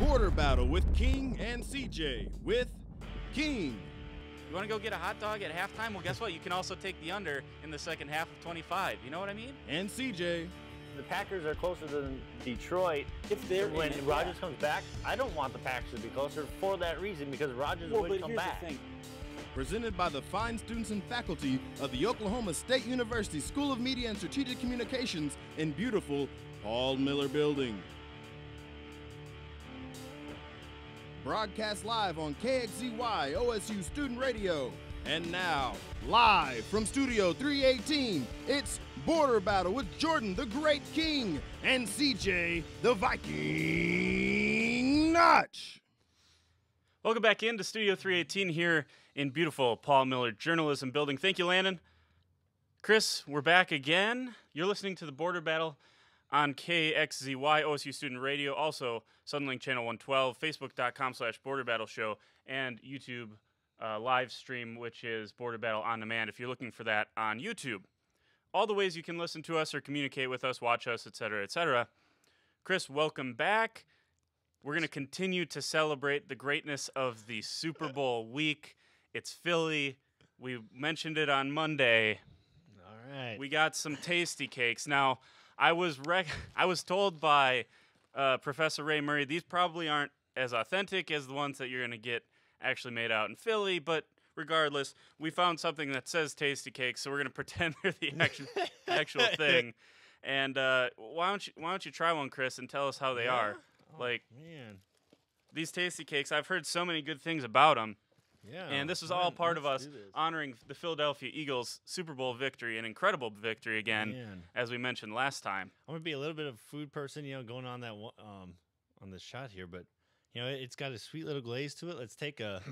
Border Battle with King and CJ with King. You want to go get a hot dog at halftime? Well, guess what? You can also take the under in the second half of 25. You know what I mean? And CJ. The Packers are closer than Detroit. When Rodgers comes back, I don't want the Packers to be closer for that reason, because Rodgers would come back. Presented by the fine students and faculty of the Oklahoma State University School of Media and Strategic Communications in beautiful Paul Miller Building. Broadcast live on KXZY OSU Student Radio. And now, live from Studio 318, it's Border Battle with Jordan the Great King and CJ the Viking Notch. Welcome back into Studio 318 here in beautiful Paul Miller Journalism Building. Thank you, Landon. Chris, we're back again. You're listening to the Border Battle on KXZY OSU Student Radio, also Sunlink Channel 112, Facebook.com/Border Battle Show, and YouTube live stream, which is Border Battle On Demand, if you're looking for that on YouTube. All the ways you can listen to us or communicate with us, watch us, etc., etc. Chris, welcome back. We're going to continue to celebrate the greatness of the Super Bowl week. It's Philly. We mentioned it on Monday. All right. We got some tasty cakes. Now, I was told by Professor Ray Murray these probably aren't as authentic as the ones that you're going to get actually made out in Philly, but regardless, we found something that says tasty cakes, so we're going to pretend they're the actual thing. And why don't you try one, Chris, and tell us how they are? Man, these tasty cakes, I've heard so many good things about them. yeah. And this is all part of us honoring the Philadelphia Eagles Super Bowl victory, an incredible victory again, Man. as we mentioned last time. I'm gonna be a little bit of a food person, going on that on this shot here, but it's got a sweet little glaze to it. Let's take a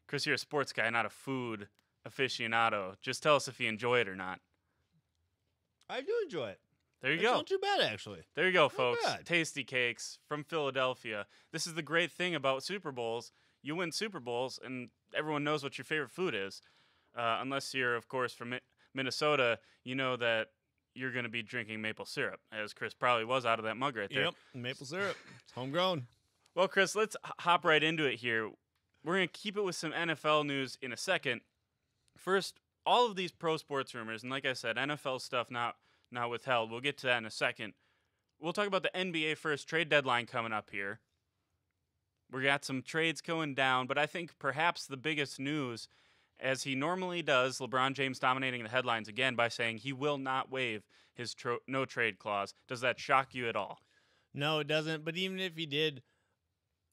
Chris, you're a sports guy, not a food aficionado. Just tell us if you enjoy it or not. I do enjoy it. There you It's go. not too bad, actually. There you go, folks. bad. Tasty cakes from Philadelphia. This is the great thing about Super Bowls. You win Super Bowls, and everyone knows what your favorite food is. Unless you're, of course, from Minnesota, you know that you're going to be drinking maple syrup, as Chris probably was out of that mug right there. Yep, maple syrup. It's homegrown. Well, Chris, let's hop right into it here. We're going to keep it with some NFL news in a second. First, all of these pro sports rumors, and like I said, NFL stuff not withheld. We'll get to that in a second. We'll talk about the NBA first, trade deadline coming up here. We got some trades going down, but I think perhaps the biggest news, as he normally does, LeBron James dominating the headlines again by saying he will not waive his no-trade clause. Does that shock you at all? No, it doesn't. But even if he did,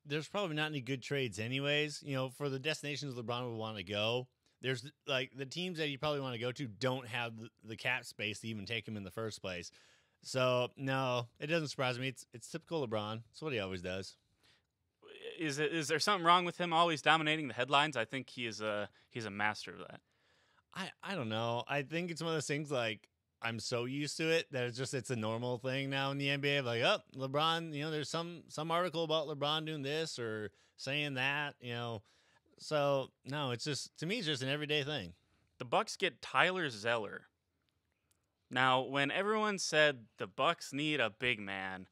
there's probably not any good trades anyways. For the destinations LeBron would want to go, there's the teams that you probably want to go to don't have the cap space to even take him in the first place. So no, it doesn't surprise me. It's typical LeBron. It's what he always does. Is there something wrong with him always dominating the headlines? I think he's a master of that. I don't know. I think it's one of those things I'm so used to it that it's a normal thing now in the NBA. LeBron, there's some article about LeBron doing this or saying that, So no, it's just, to me, it's just an everyday thing. The Bucks get Tyler Zeller. Now, when everyone said the Bucks need a big man,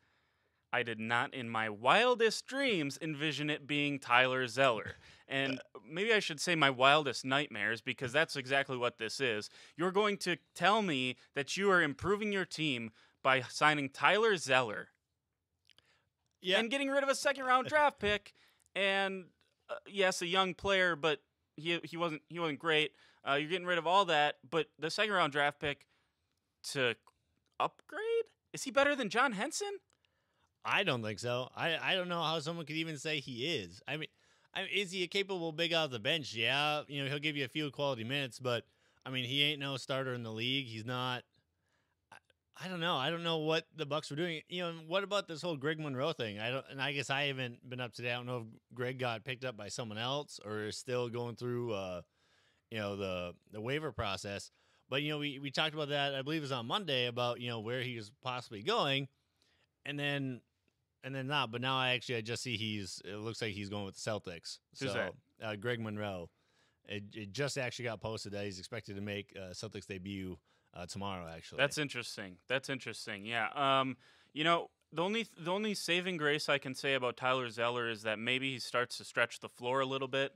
I did not in my wildest dreams envision it being Tyler Zeller. And maybe I should say my wildest nightmares, because that's exactly what this is. You're going to tell me that you are improving your team by signing Tyler Zeller. Yeah. And getting rid of a second-round draft pick. And yes, a young player, but he wasn't great. You're getting rid of all that, but the second-round draft pick to upgrade? Is he better than John Henson? I don't think so. I don't know how someone could even say he is. I mean, is he a capable big off the bench? Yeah, he'll give you a few quality minutes, but I mean, he ain't no starter in the league. He's not. I don't know. I don't know what the Bucks were doing. What about this whole Greg Monroe thing? I guess I haven't been up to date. I don't know if Greg got picked up by someone else or is still going through, the waiver process. But we talked about that. I believe it was on Monday about where he was possibly going, and then not. But now I just see it looks like he's going with the Celtics. Who's that? Greg Monroe. It just actually got posted that he's expected to make Celtics debut tomorrow. Actually, That's interesting. Yeah. The only saving grace I can say about Tyler Zeller is that maybe he starts to stretch the floor a little bit.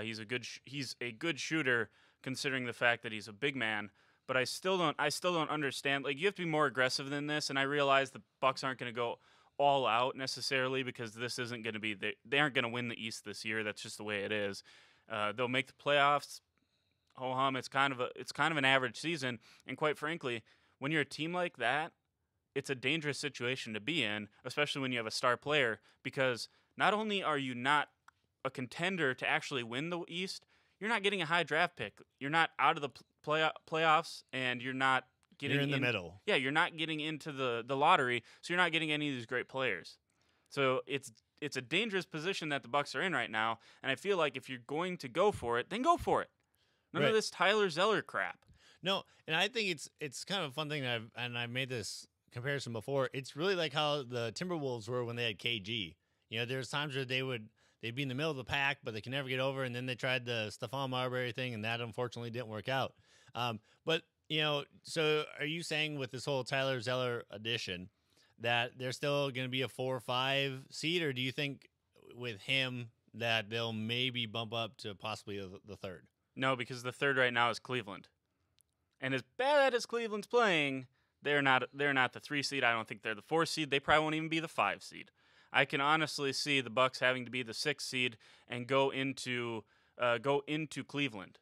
He's a good shooter considering the fact that he's a big man. But I still don't understand. Like, you have to be more aggressive than this. And I realize the Bucks aren't going to go all out necessarily because this isn't going to be they aren't going to win the East this year. That's just the way it is. They'll make the playoffs. Ho hum. It's kind of an average season. And quite frankly, when you're a team like that, it's a dangerous situation to be in, especially when you have a star player, because not only are you not a contender to actually win the East, you're not getting a high draft pick. You're not out of the playoffs, and you're not getting You're in the middle. Yeah, you're not getting into the lottery, so you're not getting any of these great players. So it's a dangerous position that the Bucks are in right now, and I feel like if you're going to go for it, then go for it. None of this Tyler Zeller crap. No, and I think it's kind of a fun thing that I made this comparison before. It's really like how the Timberwolves were when they had KG. You know, there's times where they'd be in the middle of the pack, but they can never get over, and then they tried the Stephon Marbury thing, and that unfortunately didn't work out. But, you know, so are you saying with this whole Tyler Zeller addition that they're still going to be a 4 or 5 seed, or do you think with him that they'll maybe bump up to possibly the third? No, because the third right now is Cleveland. And as bad as Cleveland's playing, they're not the 3 seed. I don't think they're the 4 seed. They probably won't even be the 5 seed. I can honestly see the Bucks having to be the 6 seed and go into Cleveland.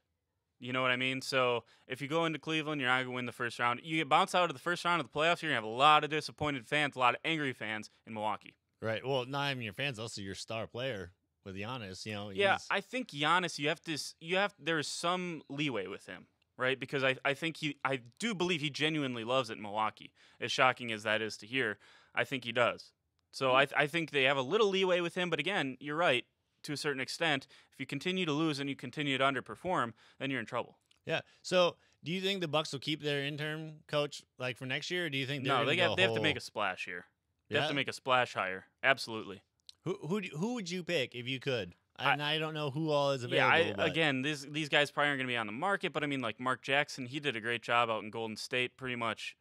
You know what I mean? So if you go into Cleveland, you're not going to win the first round. You get bounced out of the first round of the playoffs, you're going to have a lot of disappointed fans, a lot of angry fans in Milwaukee. Right. Well, not even your fans, also your star player with Giannis. You know. Yeah, I think Giannis, there's some leeway with him, right? Because I do believe he genuinely loves it in Milwaukee. As shocking as that is to hear, I think he does. So I think they have a little leeway with him, but again, you're right, to a certain extent. If you continue to lose and you continue to underperform, then you're in trouble. Yeah. So do you think the Bucks will keep their interim coach like for next year, or do you think they have to make a splash here? They have to make a splash hire. Absolutely. Who would you pick if you could? I don't know who all is available. Yeah, again, these guys probably aren't going to be on the market, but I mean, like Mark Jackson, he did a great job out in Golden State, pretty much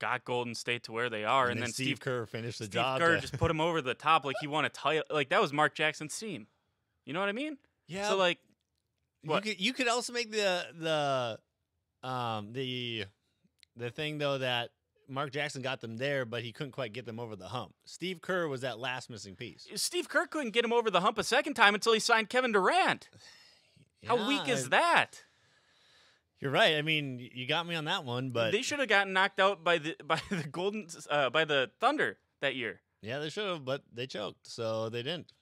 got Golden State to where they are, and then Steve Kerr finished the job. Steve Kerr just put him over the top like he won a title. Like, that was Mark Jackson's team. You know what I mean? Yeah. So, like, what? You could also make the thing though that Mark Jackson got them there, but he couldn't quite get them over the hump. Steve Kerr was that last missing piece. Steve Kerr couldn't get him over the hump a second time until he signed Kevin Durant. Yeah, How weak is that? You're right. I mean, you got me on that one, but they should have gotten knocked out by the Thunder that year. Yeah, they should have, but they choked, so they didn't.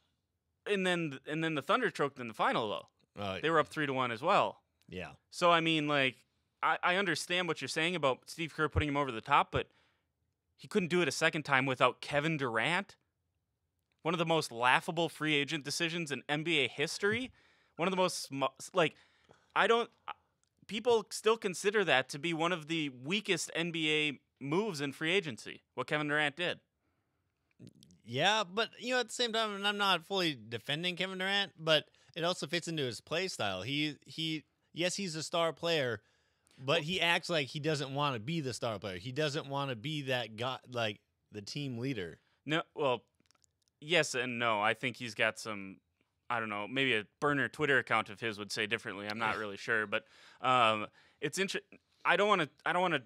And then the Thunder choked in the final though. They were up 3-1 as well. Yeah. So I mean, like, I understand what you're saying about Steve Kerr putting him over the top, but he couldn't do it a second time without Kevin Durant. One of the most laughable free agent decisions in NBA history. One of the most, people still consider that to be one of the weakest NBA moves in free agency, what Kevin Durant did. Yeah, but, you know, at the same time, and I'm not fully defending Kevin Durant, but it also fits into his play style. Yes, he's a star player, but he acts like he doesn't want to be the star player. He doesn't want to be that guy, like the team leader. No, well, yes and no. I think he's got some, I don't know, maybe a burner Twitter account of his would say differently. I'm not really sure, but it's interesting. I don't want to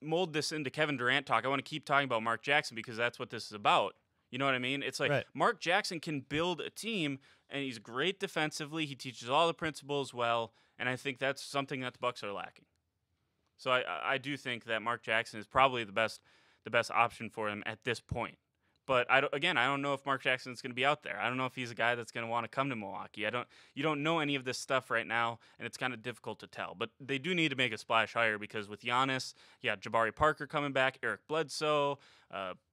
mold this into Kevin Durant talk. I want to keep talking about Mark Jackson because that's what this is about. You know what I mean? It's like right. Mark Jackson can build a team, and he's great defensively. He teaches all the principles well, and I think that's something that the Bucks are lacking. So I do think that Mark Jackson is probably the best option for him at this point. But I don't know if Mark Jackson's going to be out there. I don't know if he's a guy that's going to want to come to Milwaukee. You don't know any of this stuff right now, and it's kind of difficult to tell. But they do need to make a splash higher because with Giannis, Jabari Parker coming back, Eric Bledsoe,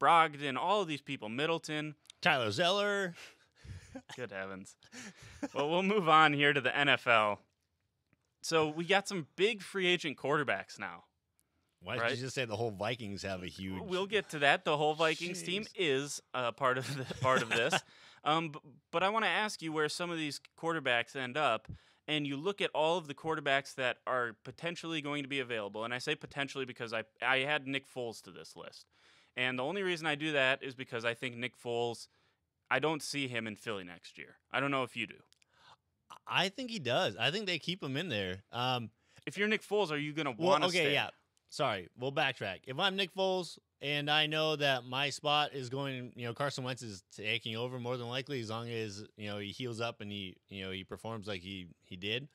Brogdon, all of these people, Middleton, Tyler Zeller. Good heavens. Well, we'll move on here to the NFL. So we got some big free agent quarterbacks now. Why did you just say the whole Vikings have a huge? We'll get to that. The whole Vikings team is part of this. But I want to ask you where some of these quarterbacks end up, and you look at all of the quarterbacks that are potentially going to be available. And I say potentially because I had Nick Foles to this list, And the only reason I do that is because I think Nick Foles, I don't see him in Philly next year. I don't know if you do. I think he does. I think they keep him in there. If you're Nick Foles, are you going to want to stay? Okay, yeah. Sorry, we'll backtrack. If I'm Nick Foles and I know that my spot is going, Carson Wentz is taking over more than likely as long as, he heals up and he performs like he did.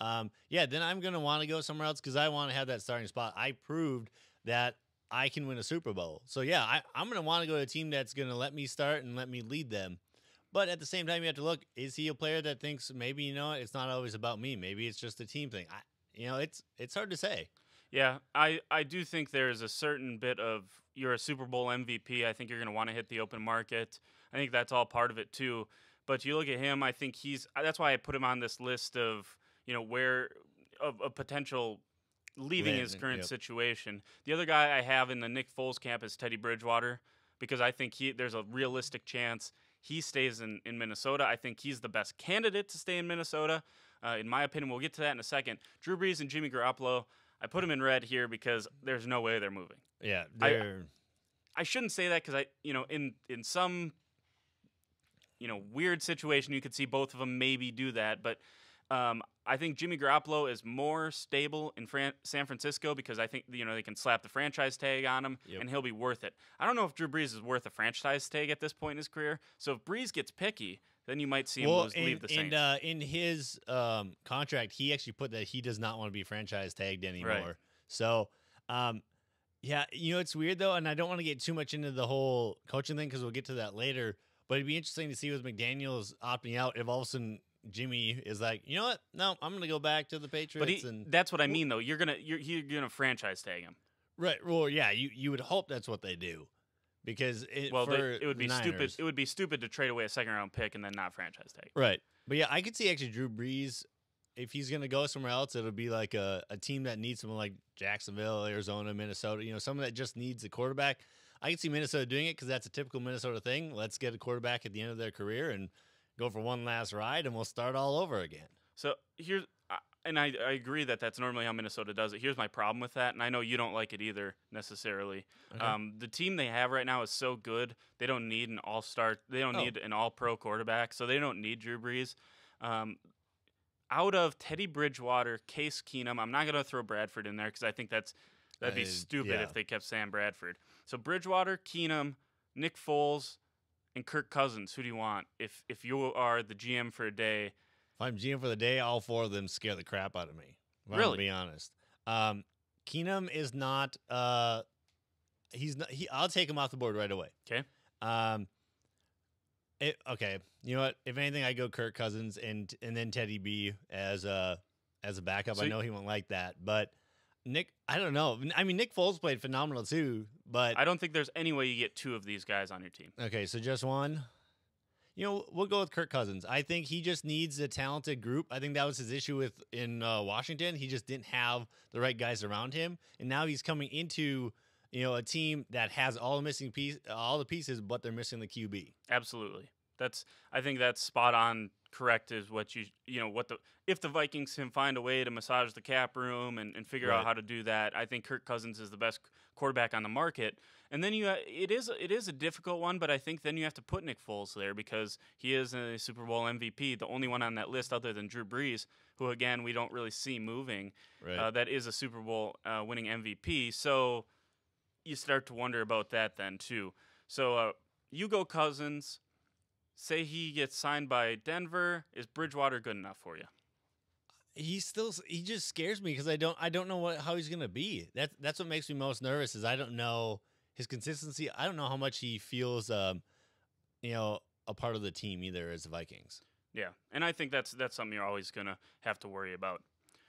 Then I'm going to want to go somewhere else because I want to have that starting spot. I proved that I can win a Super Bowl. So, yeah, I'm going to want to go to a team that's going to let me start and let me lead them. But at the same time, you have to look, is he a player that thinks maybe, it's not always about me. Maybe it's just a team thing. It's hard to say. Yeah, I do think there's a certain bit of you're a Super Bowl MVP. I think you're going to want to hit the open market. I think that's all part of it too. But you look at him, I think that's why I put him on this list of, of potential leaving his current situation. The other guy I have in the Nick Foles camp is Teddy Bridgewater because I think there's a realistic chance he stays in Minnesota. I think he's the best candidate to stay in Minnesota. In my opinion, we'll get to that in a second. Drew Brees and Jimmy Garoppolo, I put them in red here because there's no way they're moving. Yeah, I shouldn't say that because in some weird situation you could see both of them maybe do that, but I think Jimmy Garoppolo is more stable in San Francisco because I think they can slap the franchise tag on him and he'll be worth it. I don't know if Drew Brees is worth a franchise tag at this point in his career. So if Brees gets picky, then you might see him leave the Saints. And in his contract, he actually put that he does not want to be franchise tagged anymore. Right. So, it's weird though, and I don't want to get too much into the whole coaching thing because we'll get to that later. But it'd be interesting to see with McDaniels opting out if all of a sudden Jimmy is like, you know what? No, I'm going to go back to the Patriots. But that's what I mean, though. You're gonna franchise tag him, right? Well, yeah, you would hope that's what they do, because it would be Niners, stupid. It would be stupid to trade away a second-round pick and then not franchise tag. Right. But yeah, I could see actually Drew Brees, if he's going to go somewhere else, it'll be like a team that needs someone like Jacksonville, Arizona, Minnesota. Someone that just needs a quarterback. I can see Minnesota doing it because that's a typical Minnesota thing. Let's get a quarterback at the end of their career and go for one last ride, and we'll start all over again. So here's, and I agree that that's normally how Minnesota does it. Here's my problem with that, and I know you don't like it either necessarily. Okay. The team they have right now is so good, they don't need an all-star. They don't need an all-pro quarterback, so they don't need Drew Brees. Out of Teddy Bridgewater, Case Keenum, I'm not going to throw Bradford in there because I think that'd be stupid if they kept Sam Bradford. So Bridgewater, Keenum, Nick Foles, and Kirk Cousins, who do you want? If you are the GM for a day. If I'm GM for the day, all four of them scare the crap out of me. Really? To be honest. Keenum is not he's not I'll take him off the board right away. Okay. Okay. You know what? If anything, I go Kirk Cousins and then Teddy B as a backup. So I know he won't like that, but Nick, I don't know. I mean, Nick Foles played phenomenal too, but I don't think there's any way you get two of these guys on your team. Okay, so just one. We'll go with Kirk Cousins. I think he just needs a talented group. I think that was his issue in Washington. He just didn't have the right guys around him, and now he's coming into a team that has all the pieces, but they're missing the QB. Absolutely. I think that's spot on. Correct is what if the Vikings can find a way to massage the cap room and figure out how to do that, I think Kirk Cousins is the best quarterback on the market. And then it is a difficult one, but I think then you have to put Nick Foles there because he is a Super Bowl MVP, the only one on that list other than Drew Brees, who again we don't really see moving. Right. That is a Super Bowl winning MVP. So you start to wonder about that then too. So you go Cousins. Say he gets signed by Denver. Is Bridgewater good enough for you? He just scares me because I don't know how he's gonna be. That's what makes me most nervous is I don't know his consistency. I don't know how much he feels a part of the team either as the Vikings. Yeah, and I think that's something you're always gonna have to worry about.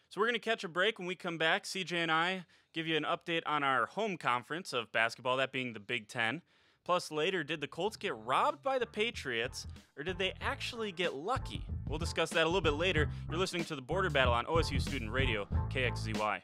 So we're gonna catch a break. When we come back, CJ and I give you an update on our home conference of basketball, that being the Big Ten. Plus, later, did the Colts get robbed by the Patriots, or did they actually get lucky? We'll discuss that a little bit later. You're listening to The Border Battle on OSU Student Radio, KXZY.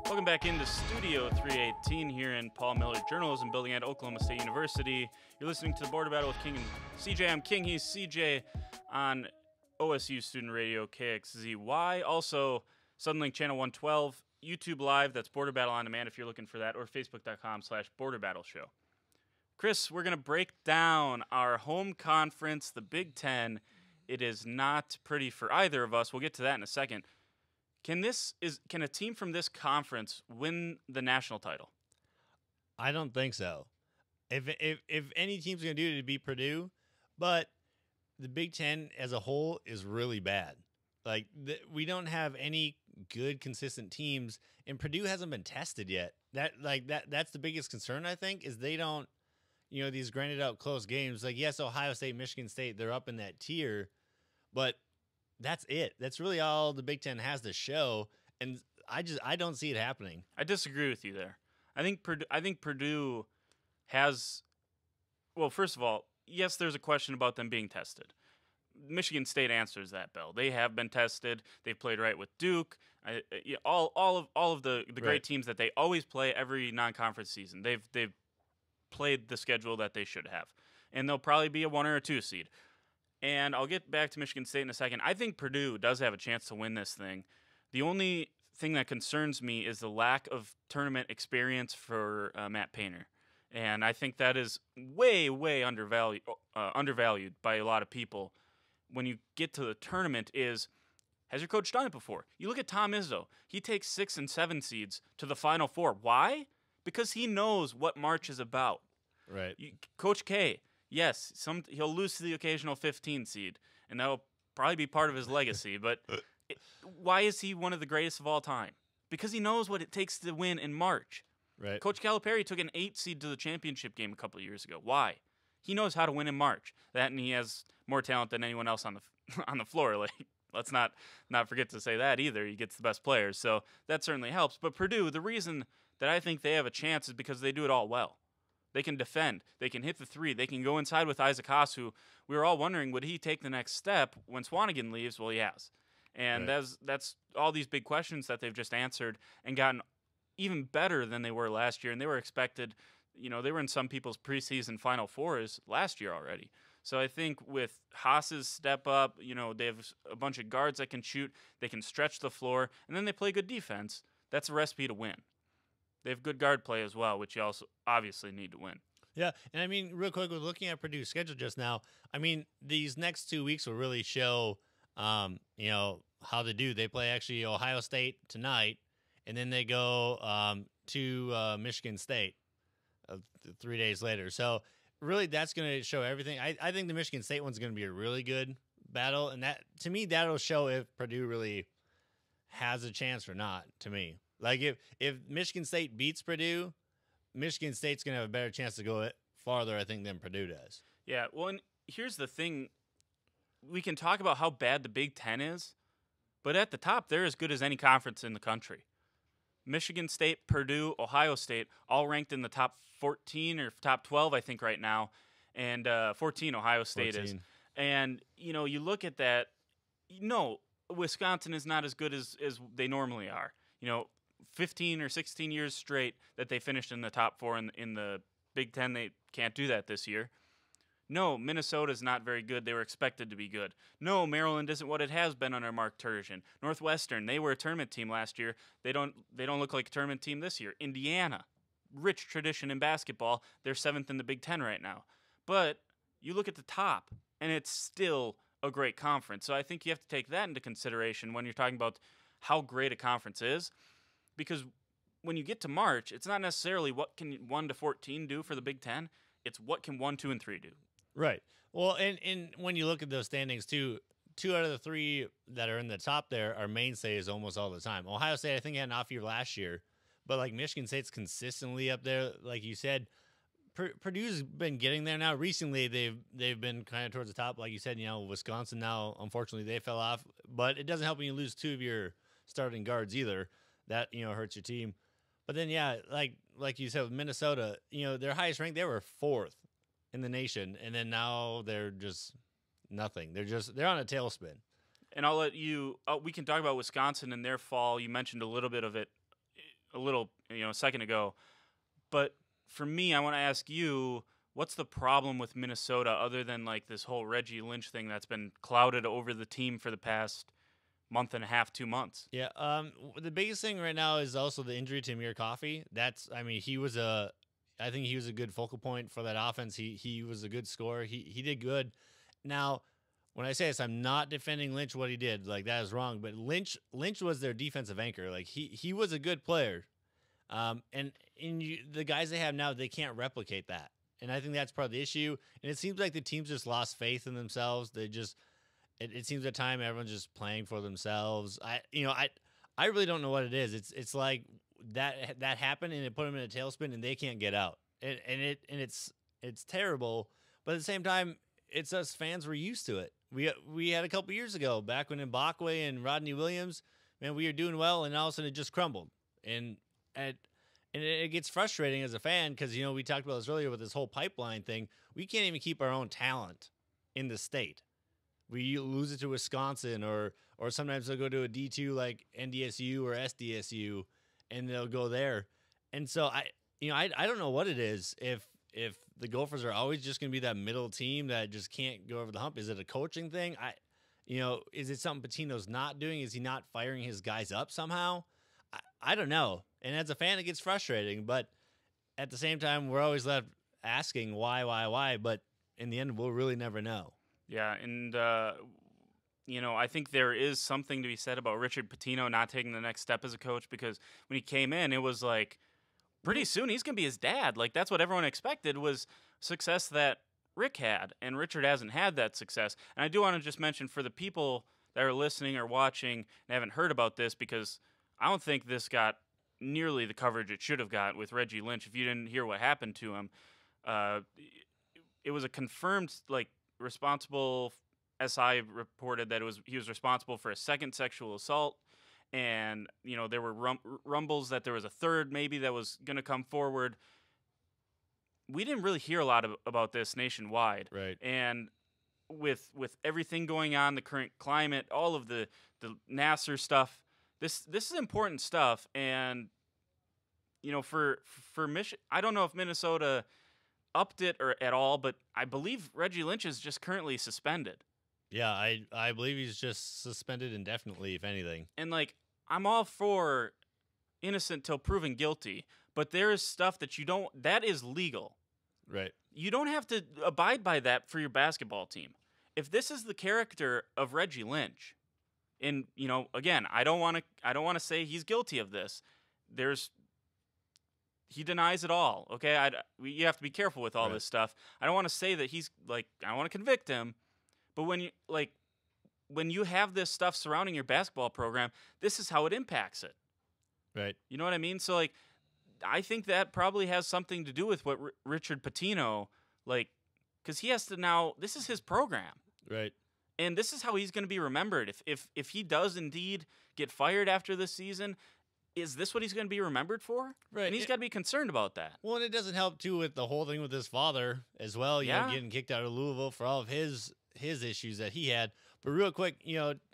Welcome back into Studio 318 here in Paul Miller Journalism Building at Oklahoma State University. You're listening to the Border Battle with King and CJ. I'm King, he's CJ on OSU Student Radio KXZY. Also, Suddenlink Channel 112, YouTube Live, that's Border Battle On Demand if you're looking for that, or Facebook.com/Border Battle Show. Chris, we're going to break down our home conference, the Big Ten. It is not pretty for either of us. We'll get to that in a second. Can a team from this conference win the national title? I don't think so. If any team's going to do it, it'd be Purdue. But the Big Ten as a whole is really bad. Like we don't have any good, consistent teams, and Purdue hasn't been tested yet. That's the biggest concern, I think, is they don't. These grinded out close games. Like, yes, Ohio State, Michigan State, they're up in that tier, but that's it. That's really all the Big Ten has to show, and I don't see it happening. I disagree with you there. I think Purdue has. Well, first of all, yes, there's a question about them being tested. Michigan State answers that bell. They have been tested. They've played right with Duke. All of the great teams that they always play every non-conference season. They've played the schedule that they should have, and they'll probably be a 1 or a 2 seed. And I'll get back to Michigan State in a second. I think Purdue does have a chance to win this thing. The only thing that concerns me is the lack of tournament experience for Matt Painter. And I think that is way, way undervalued by a lot of people. When you get to the tournament has your coach done it before? You look at Tom Izzo. He takes 6 and 7 seeds to the Final Four. Why? Because he knows what March is about. Right. Coach K, yes, he'll lose to the occasional 15 seed, and that'll probably be part of his legacy. But why is he one of the greatest of all time? Because he knows what it takes to win in March. Right. Coach Calipari took an 8 seed to the championship game a couple of years ago. Why? He knows how to win in March. That, and he has more talent than anyone else on the floor. Like, let's not forget to say that either. He gets the best players, so that certainly helps. But Purdue, the reason that I think they have a chance is because they do it all well. They can defend. They can hit the three. They can go inside with Isaac Haas, who we were all wondering, would he take the next step when Swanigan leaves? Well, he has. And Right. that's all these big questions that they've just answered and gotten even better than they were last year. And they were expected, they were in some people's preseason Final Fours last year already. So I think with Haas's step up, they have a bunch of guards that can shoot. They can stretch the floor. And then they play good defense. That's a recipe to win. They have good guard play as well, which you also obviously need to win. Yeah, and I mean, real quick, with looking at Purdue's schedule just now, I mean, these next 2 weeks will really show, how they do. They play actually Ohio State tonight, and then they go to Michigan State 3 days later. So really, that's going to show everything. I think the Michigan State one's going to be a really good battle, and that, to me, that'll show if Purdue really has a chance or not, to me. Like, if Michigan State beats Purdue, Michigan State's going to have a better chance to go farther, I think, than Purdue does. Yeah, well, and here's the thing. We can talk about how bad the Big Ten is, but at the top, they're as good as any conference in the country. Michigan State, Purdue, Ohio State, all ranked in the top 14 or top 12, I think, right now. And 14, Ohio State 14. is. And, you look at that, Wisconsin is not as good as they normally are. 15 or 16 years straight that they finished in the top 4 in the Big Ten. They can't do that this year. No, Minnesota's not very good. They were expected to be good. No, Maryland isn't what it has been under Mark Turgeon. Northwestern, they were a tournament team last year. They don't look like a tournament team this year. Indiana, rich tradition in basketball. They're 7th in the Big Ten right now. But you look at the top, and it's still a great conference. So I think you have to take that into consideration when you're talking about how great a conference is. Because when you get to March, it's not necessarily what can 1 to 14 do for the Big Ten. It's what can 1, 2, and 3 do. Right. Well, and when you look at those standings too, 2 out of the 3 that are in the top there are mainstays almost all the time. Ohio State, I think, had an off year last year, but like Michigan State's consistently up there, like you said. Purdue's been getting there now. Recently, they've been kind of towards the top, like you said. Wisconsin now, unfortunately, they fell off, but it doesn't help when you lose 2 of your starting guards either. That hurts your team. But then, yeah, like you said with Minnesota, their highest rank, they were 4th in the nation, and then now they're just nothing. They're on a tailspin. And I'll let you. We can talk about Wisconsin and their fall. You mentioned a little bit of it, a second ago, but. For me, I want to ask you, what's the problem with Minnesota other than like this whole Reggie Lynch thing that's been clouded over the team for the past month and a half, 2 months? Yeah, the biggest thing right now is also the injury to Amir Coffey. I think he was a good focal point for that offense. He was a good scorer. He did good. Now, when I say this, I'm not defending Lynch what he did. Like that is wrong. But Lynch was their defensive anchor. Like he was a good player. The guys they have now, they can't replicate that. And I think that's part of the issue. And it seems like the team's just lost faith in themselves. It seems at time everyone's just playing for themselves. I really don't know what it is. It's like that happened and it put them in a tailspin and they can't get out. It's terrible. But at the same time, it's us fans, we're used to it. We had a couple years ago, back when Mbakwe and Rodney Williams, man, we were doing well and all of a sudden it just crumbled. And it gets frustrating as a fan because, we talked about this earlier with this whole pipeline thing. We can't even keep our own talent in the state. We lose it to Wisconsin or sometimes they'll go to a D2 like NDSU or SDSU and they'll go there. And so I don't know what it is if the Gophers are always just going to be that middle team that just can't go over the hump. Is it a coaching thing? Is it something Pitino's not doing? Is he not firing his guys up somehow? I don't know. And as a fan, it gets frustrating. But at the same time, we're always left asking why. But in the end, we'll really never know. Yeah, and, I think there is something to be said about Richard Pitino not taking the next step as a coach because when he came in, it was like pretty soon he's going to be his dad. Like that's what everyone expected was success that Rick had. And Richard hasn't had that success. And I do want to just mention for the people that are listening or watching and haven't heard about this because I don't think this got nearly the coverage it should have got with Reggie Lynch. If you didn't hear what happened to him, it was a confirmed responsible. SI reported that he was responsible for a second sexual assault, and there were rumbles that there was a third maybe that was going to come forward. We didn't really hear a lot about this nationwide, right? And with everything going on, the current climate, all of the Nassar stuff. This is important stuff, and for Michigan, I don't know if Minnesota upped it or at all, but I believe Reggie Lynch is just currently suspended. Yeah, I believe he's just suspended indefinitely, if anything. And I'm all for innocent till proven guilty, but there is stuff that is legal. Right. You don't have to abide by that for your basketball team. If this is the character of Reggie Lynch. And again, I don't want to say he's guilty of this. He denies it all. Okay, you have to be careful with all this stuff. I don't want to say that he's I want to convict him, but when you have this stuff surrounding your basketball program, this is how it impacts it. Right. You know what I mean? So I think that probably has something to do with what Richard Pitino because he has to now. This is his program. Right. And this is how he's going to be remembered. If he does indeed get fired after this season, is this what he's going to be remembered for? Right. And he's got to be concerned about that. Well, and it doesn't help, too, with the whole thing with his father as well. Getting kicked out of Louisville for all of his issues that he had. But real quick,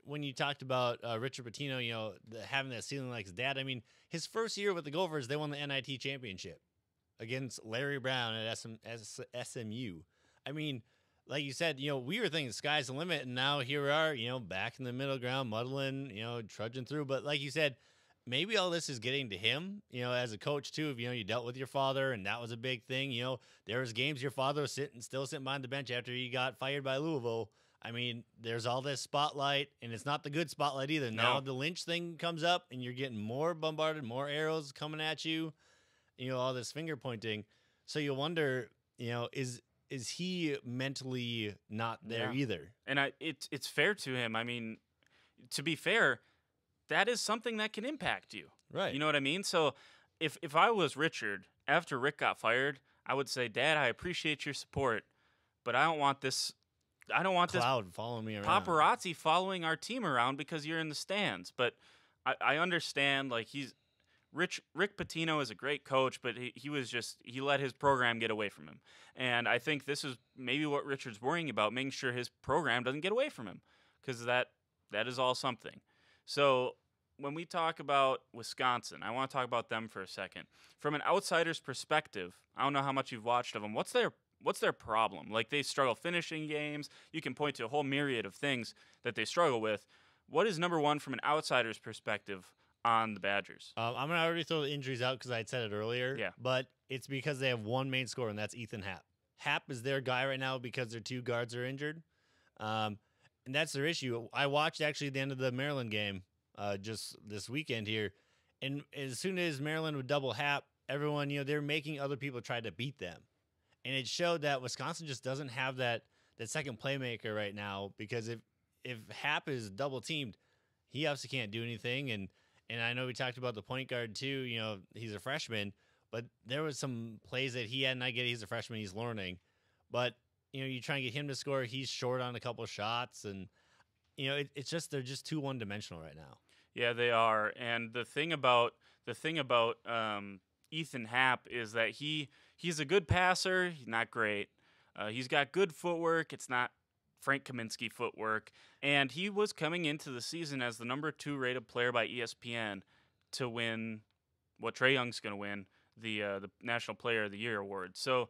when you talked about Richard Pitino, having that ceiling like his dad, I mean, his first year with the Gophers, they won the NIT championship against Larry Brown at SMU. I mean, like you said, we were thinking sky's the limit, and now here we are, back in the middle ground, muddling, trudging through. But like you said, maybe all this is getting to him, as a coach too. If you dealt with your father, and that was a big thing. There was games your father was still sitting behind the bench after he got fired by Louisville. I mean, there's all this spotlight, and it's not the good spotlight either. No. Now the Lynch thing comes up, and you're getting more bombarded, more arrows coming at you. All this finger pointing. So you wonder, is he mentally not there either? And it's fair to him. I mean, to be fair, that is something that can impact you. Right. You know what I mean? So if I was Richard, after Rick got fired, I would say, Dad, I appreciate your support, but I don't want this cloud following me around. Paparazzi following our team around because you're in the stands. But I understand, like, Rick Pitino is a great coach, but he let his program get away from him. And I think this is maybe what Richard's worrying about, making sure his program doesn't get away from him, because that is all something. So when we talk about Wisconsin, I want to talk about them for a second. From an outsider's perspective, I don't know how much you've watched of them. What's their problem? Like, they struggle finishing games. You can point to a whole myriad of things that they struggle with. What is number one from an outsider's perspective on the Badgers? I'm going to already throw the injuries out because I had said it earlier. Yeah. But it's because they have one main scorer, and that's Ethan Happ. Happ is their guy right now because their two guards are injured. And that's their issue. I watched actually the end of the Maryland game just this weekend here. And as soon as Maryland would double Happ, everyone, they're making other people try to beat them. And it showed that Wisconsin just doesn't have that second playmaker right now, because if Happ is double teamed, he obviously can't do anything. And I know we talked about the point guard too. He's a freshman, but there was some plays that he had, and I get he's a freshman, he's learning. But, you try and get him to score, he's short on a couple of shots. And, it's just they're just too one-dimensional right now. Yeah, they are. And the thing about Ethan Happ is that he's a good passer. He's not great. He's got good footwork. It's not Frank Kaminsky footwork. And he was coming into the season as the number 2 rated player by ESPN to win what Trae Young's going to win, the National Player of the Year award. So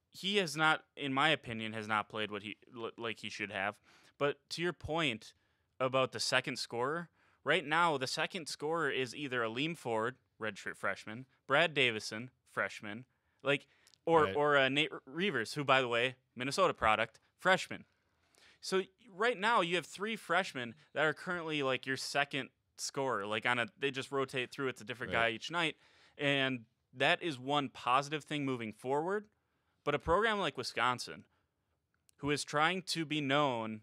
he has not, in my opinion, has not played what he should have. But to your point about the second scorer, right now the second scorer is either Aleem Ford, redshirt freshman, Brad Davison, freshman, or Nate Reavers, who, by the way, Minnesota product, freshman. So right now you have 3 freshmen that are currently like your second scorer. They just rotate through. It's a different guy each night, and that is one positive thing moving forward. But a program like Wisconsin, who is trying to be known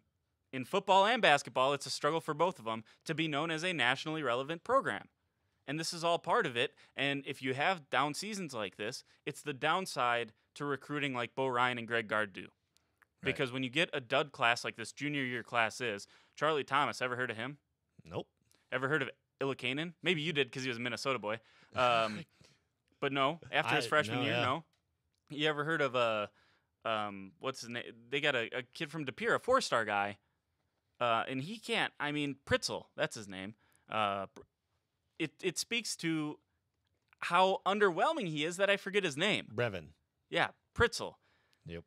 in football and basketball, it's a struggle for both of them, to be known as a nationally relevant program. And this is all part of it. And if you have down seasons like this, it's the downside to recruiting like Bo Ryan and Greg Gard do. Because when you get a dud class like this junior year class is, Charlie Thomas, ever heard of him? Nope. Ever heard of Ilikanen? Maybe you did because he was a Minnesota boy. But no, after his freshman year, no. You ever heard of what's his name? They got a kid from De Pere, a 4-star guy. And he can't, Pritzel, that's his name. It speaks to how underwhelming he is that I forget his name. Brevin. Yeah, Pritzel. Yep.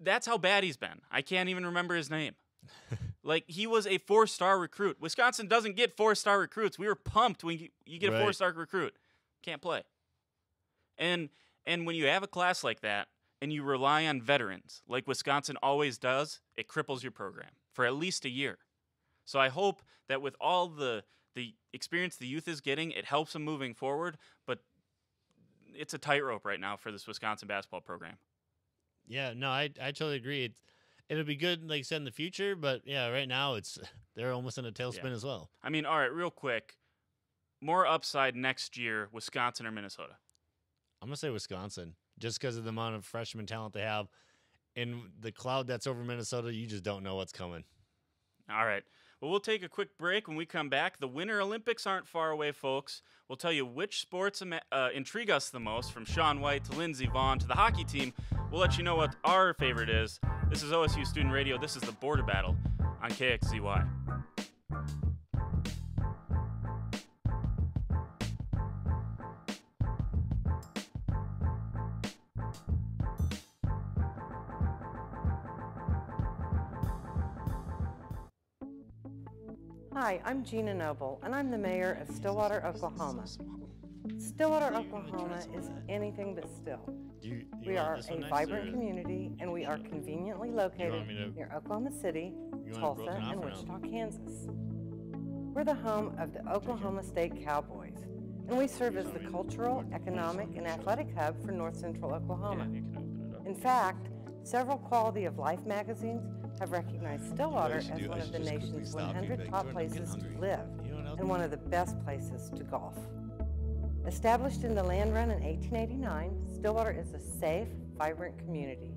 That's how bad he's been. I can't even remember his name. He was a 4-star recruit. Wisconsin doesn't get 4-star recruits. We were pumped when you get a 4-star recruit. Can't play. And when you have a class like that and you rely on veterans, like Wisconsin always does, it cripples your program for at least a year. So I hope that with all the experience the youth is getting, it helps them moving forward, but it's a tightrope right now for this Wisconsin basketball program. Yeah, no, I totally agree. It'll be good, like you said, in the future, but yeah, right now they're almost in a tailspin as well. All right, real quick, more upside next year, Wisconsin or Minnesota? I'm going to say Wisconsin, just because of the amount of freshman talent they have. In the cloud that's over Minnesota, you just don't know what's coming. All right. Well, we'll take a quick break. When we come back, the Winter Olympics aren't far away, folks. We'll tell you which sports intrigue us the most, from Shaun White to Lindsey Vonn to the hockey team. We'll let you know what our favorite is. This is OSU Student Radio. This is the Border Battle on KXZY. Hi, I'm Gina Noble, and I'm the mayor of Stillwater, Oklahoma. Stillwater, Oklahoma is anything but still. We are a vibrant community, and we are conveniently located near Oklahoma City, Tulsa, and Wichita, Kansas. We're the home of the Oklahoma State Cowboys, and we serve as the cultural, economic, and athletic hub for North Central Oklahoma. In fact, several Quality of Life magazines have recognized Stillwater as one of the nation's 100 top places to live and one of the best places to golf. Established in the land run in 1889, Stillwater is a safe, vibrant community.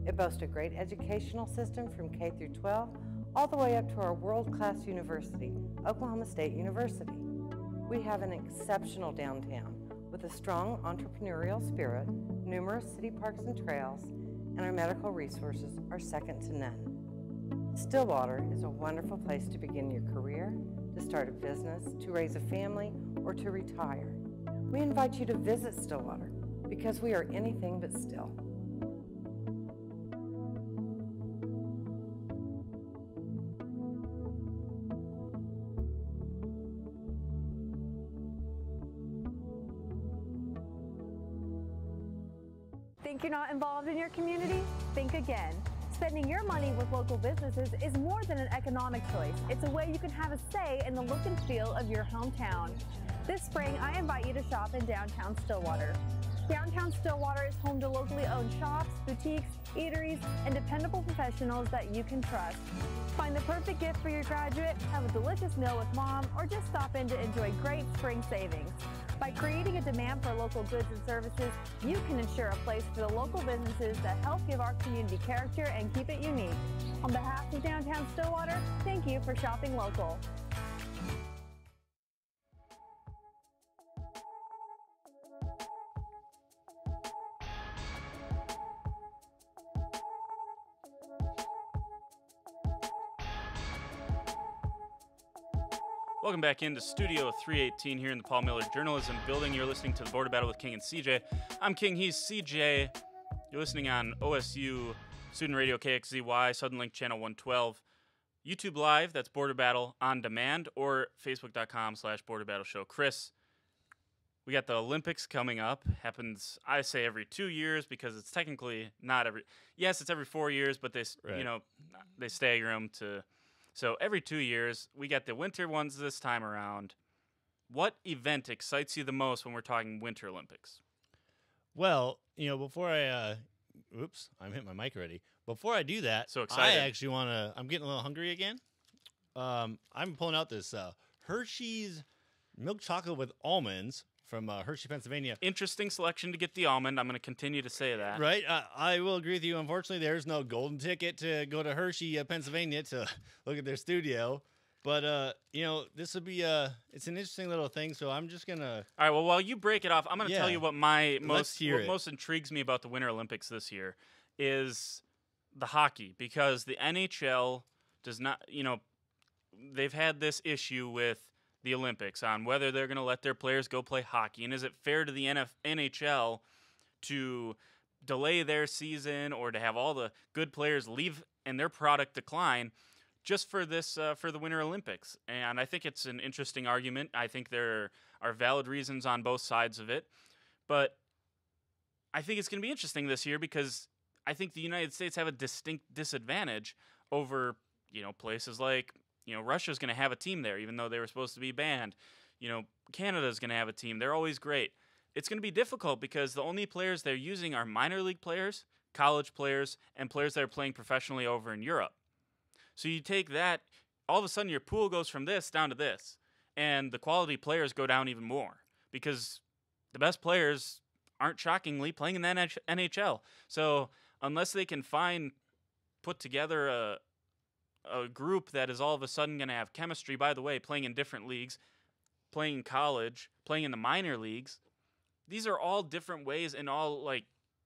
It boasts a great educational system from K through 12, all the way up to our world-class university, Oklahoma State University. We have an exceptional downtown with a strong entrepreneurial spirit, numerous city parks and trails, and our medical resources are second to none. Stillwater is a wonderful place to begin your career, to start a business, to raise a family, or to retire. We invite you to visit Stillwater because we are anything but still. Think you're not involved in your community? Think again. Spending your money with local businesses is more than an economic choice. It's a way you can have a say in the look and feel of your hometown. This spring, I invite you to shop in downtown Stillwater. Downtown Stillwater is home to locally owned shops, boutiques, eateries, and dependable professionals that you can trust. Find the perfect gift for your graduate, have a delicious meal with mom, or just stop in to enjoy great spring savings. By creating a demand for local goods and services, you can ensure a place for the local businesses that help give our community character and keep it unique. On behalf of Downtown Stillwater, thank you for shopping local. Welcome back into Studio 318 here in the Paul Miller Journalism Building. You're listening to the Border Battle with King and CJ. I'm King, he's CJ. You're listening on OSU Student Radio KXZY, Southern Link Channel 112, YouTube Live, that's Border Battle on Demand, or Facebook.com/Border Battle Show. Chris, we got the Olympics coming up. Happens, I say, every 2 years because it's technically not every. Yes, it's every 4 years, but they, they stagger them to. So every 2 years, we got the winter ones this time around. What event excites you the most when we're talking Winter Olympics? Well, before I, I'm hitting my mic already. Before I do that, so excited. I actually want to, I'm getting a little hungry again. I'm pulling out this Hershey's milk chocolate with almonds from Hershey, Pennsylvania. Interesting selection to get the almond. I'm going to continue to say that. Right. I will agree with you. Unfortunately, there's no golden ticket to go to Hershey, Pennsylvania to look at their studio. But, this would be it's an interesting little thing. So I'm just going to. All right. Well, while you break it off, I'm going to tell you what most intrigues me about the Winter Olympics this year is the hockey, because the NHL does not, they've had this issue with the Olympics on whether they're going to let their players go play hockey. And is it fair to the NHL to delay their season or to have all the good players leave and their product decline just for this for the Winter Olympics? And I think it's an interesting argument. I think there are valid reasons on both sides of it. But I think it's going to be interesting this year because I think the United States have a distinct disadvantage over, places like Russia's going to have a team there, even though they were supposed to be banned. Canada's going to have a team. They're always great. It's going to be difficult because the only players they're using are minor league players, college players, and players that are playing professionally over in Europe. So you take that, all of a sudden your pool goes from this down to this, and the quality players go down even more because the best players aren't shockingly playing in the NHL. So unless they can put together a group that is all of a sudden going to have chemistry, by the way, playing in different leagues, playing in college, playing in the minor leagues. These are all different ways and all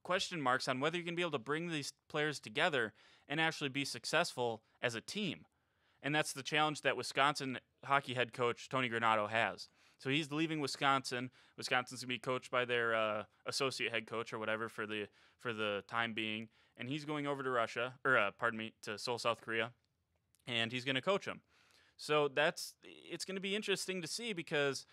question marks on whether you can be able to bring these players together and actually be successful as a team. And that's the challenge that Wisconsin hockey head coach Tony Granato has. So he's leaving Wisconsin. Wisconsin's going to be coached by their associate head coach or whatever for the time being. And he's going over to to Seoul, South Korea. And he's going to coach them. So it's going to be interesting to see because,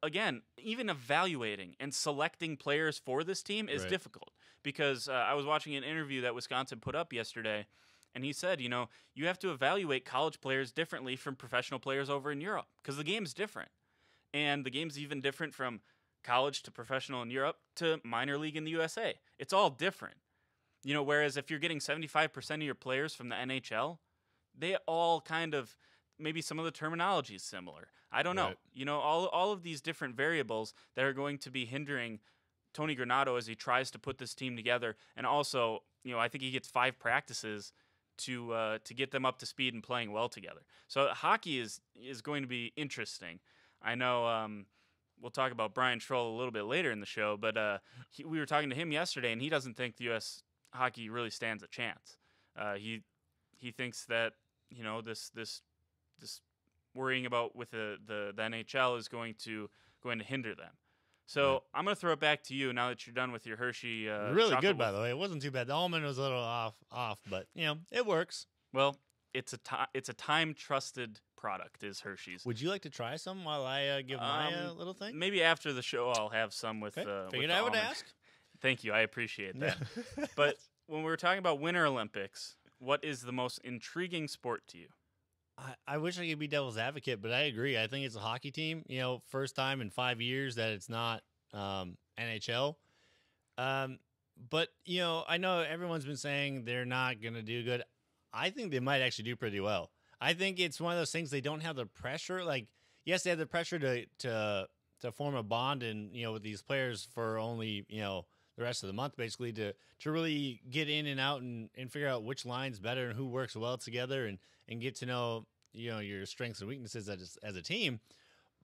again, even evaluating and selecting players for this team is difficult because I was watching an interview that Wisconsin put up yesterday, and he said, you have to evaluate college players differently from professional players over in Europe because the game's different. And the game's even different from college to professional in Europe to minor league in the USA. It's all different. Whereas if you're getting 75% of your players from the NHL, they all kind of, maybe some of the terminology is similar. I don't know. All of these different variables that are going to be hindering Tony Granato as he tries to put this team together. And also, I think he gets 5 practices to get them up to speed and playing well together. So hockey is going to be interesting. I know we'll talk about Brian Schroll a little bit later in the show, but we were talking to him yesterday, and he doesn't think the U.S. hockey really stands a chance. He thinks that this worrying about with the NHL is going to hinder them. So I'm going to throw it back to you now that you're done with your Hershey. Really good, by the way. It wasn't too bad. The almond was a little off, but it works. Well, it's a time-trusted product is Hershey's. Would you like to try some while I give my little thing? Maybe after the show I'll have some with. Figured I would ask. Thank you. I appreciate that. But when we were talking about Winter Olympics, what is the most intriguing sport to you? I wish I could be devil's advocate, but I agree. I think it's a hockey team. First time in 5 years that it's not NHL. But I know everyone's been saying they're not going to do good. I think they might actually do pretty well. I think it's one of those things they don't have the pressure. Like, yes, they have the pressure to form a bond and with these players for only the rest of the month, basically to really get in and out and figure out which line's better and who works well together and get to know your strengths and weaknesses as a team.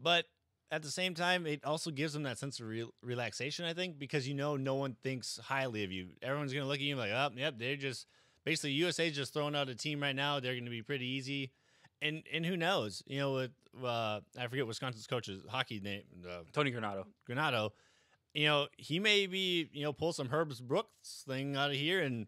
But at the same time, it also gives them that sense of relaxation, I think, because no one thinks highly of you. Everyone's going to look at you and like, oh, yep, they're just basically USA's just throwing out a team right now. They're going to be pretty easy. And who knows? With I forget Wisconsin's coach's hockey name, Tony Granato. He may be pull some Herbs Brooks thing out of here, and